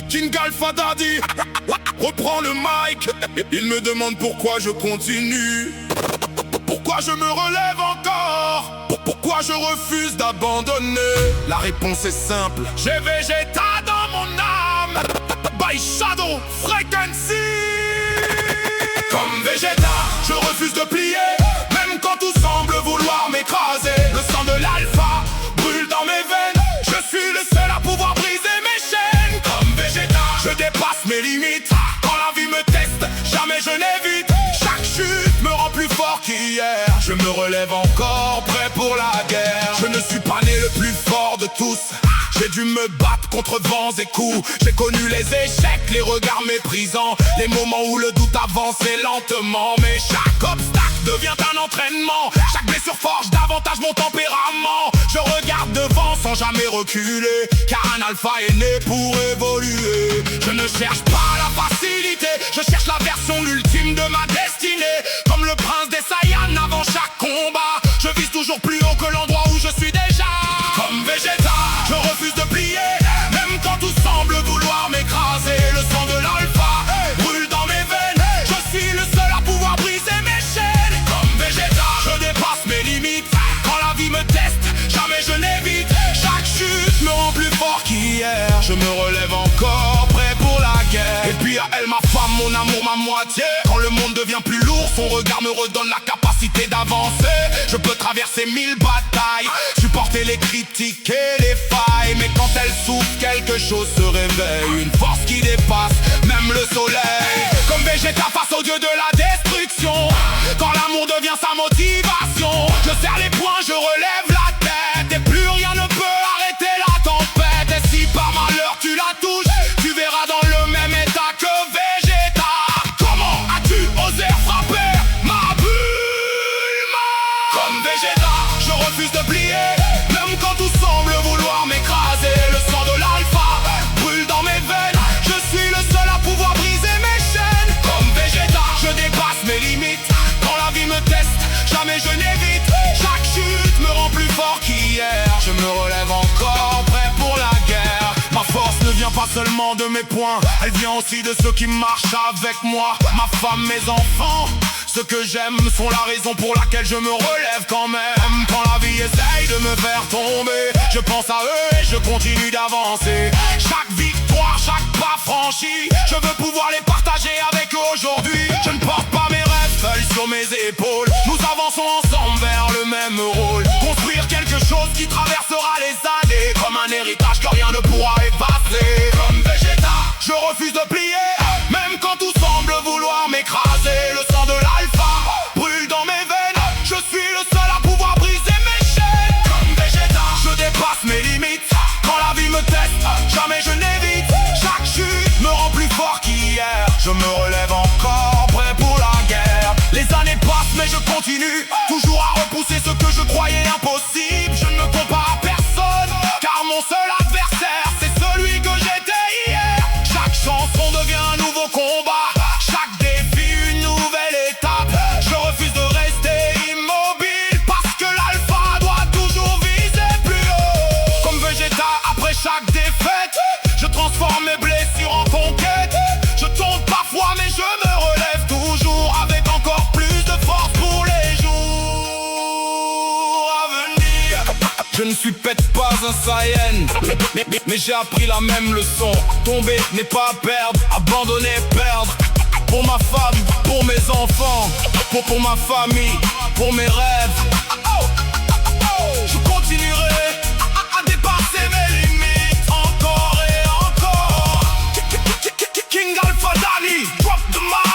King Alpha Daddy reprend le mic. Il me demande pourquoi je continue, pourquoi je me relève encore, pourquoi je refuse d'abandonner. La réponse est simple, j'ai Vegeta dans mon âme. By Shadow Frequency. Comme Vegeta, je refuse de plier, même quand tout semble vouloir m'écraser. Le sang de l'alpha brûle dans mes veines. Je suis le seul à pouvoir briser mes chaînes. Comme Vegeta, je dépasse mes limites. Quand la vie me teste, jamais je n'évite. Chaque chute me rend plus fort qu'hier. Je me relève encore, prêt pour la guerre. Je ne suis pas né le plus fort de tous. J'ai dû me battre contre vents et coups. J'ai connu les échecs, les regards méprisants, les moments où le doute avançait lentement. Mais chaque obstacle devient un entraînement. Chaque blessure forge davantage mon tempérament. Je regarde devant sans jamais reculer, car un alpha est né pour évoluer. Je ne cherche pas la facilité, je cherche la version ultime de ma destinée. Comme le prince des Saiyans avant chaque combat, je vise toujours plus haut que l'endroit où je suis déjà. Comme Vegeta, je refuse de plier, même quand tout semble vouloir m'écraser. Le sang de l'alpha brûle dans mes veines. Je suis le seul à pouvoir briser mes chaînes. Comme Vegeta, je dépasse mes limites. Quand la vie me teste, jamais je n'évite. Chaque chute me rend plus fort qu'hier. Je me relève encore, prêt pour la guerre. Et puis à elle, ma femme, mon amour, ma moitié. Quand le monde devient plus lourd, son regard me redonne la capacité d'avancer. Je peux traverser 1000 batailles, supporter les critiques et les failles. Mais quand elle souffre, quelque chose se réveille. Une force qui dépasse même le soleil. Comme Vegeta face au dieu de la destruction. Quand l'amour devient sa motivation, je serre les poings, je relève la tête. Et plus rien ne peut arrêter la tempête. Et si par malheur tu la touches, tu verras dans le même état que Vegeta. Comment as-tu osé frapper ma Bulma? Comme Vegeta, je refuse de plier, même quand tout semble vouloir m'écraser. Le sang de l'alpha brûle dans mes veines. Je suis le seul à pouvoir briser mes chaînes. Comme Vegeta, je dépasse mes limites. Quand la vie me teste, jamais je n'évite. Chaque chute me rend plus fort qu'hier. Je me relève encore, prêt pour la guerre. Ma force ne vient pas seulement de mes poings, elle vient aussi de ceux qui marchent avec moi. Ma femme, mes enfants, ceux que j'aime sont la raison pour laquelle je me relève quand même. Quand la vie essaye de me faire tomber, je pense à eux et je continue d'avancer. Chaque victoire, chaque pas franchi, je veux pouvoir les partager avec eux aujourd'hui. Je ne porte pas mes rêves seuls sur mes épaules. Nous avançons ensemble vers le même rôle. Construire quelque chose qui traversera les années, comme un héritage que rien ne pourra effacer. Comme Vegeta, je refuse de plier, même quand tout semble vouloir m'écraser. Le sang de l'alpha brûle dans mes veines. Je suis le seul à pouvoir briser mes chaînes. Comme Vegeta, je dépasse mes limites. Quand la vie me teste, jamais je n'évite. Chaque chute me rend plus fort qu'hier. Je me relève encore, prêt pour la guerre. Les années passent mais je continue, toujours à repousser ce que je croyais impossible. Je ne me compare à personne, car mon seul adversaire c'est celui que j'étais hier. Chaque chanson devient un nouveau combat, chaque défi une nouvelle étape. Je refuse de rester immobile, parce que l'alpha doit toujours viser plus haut. Comme Vegeta, après chaque défaite, je transforme mes blessures en conquête. Je tombe parfois mais je me relève toujours, avec encore plus de force pour les jours à venir. Je ne suis peut-être pas un Saiyan, mais j'ai appris la même leçon. Tomber n'est pas perdre, abandonner, perdre. Pour ma femme, pour mes enfants, pour ma famille, pour mes rêves. Je continuerai à dépasser mes limites encore et encore. King Alpha Daddy, drop the mic.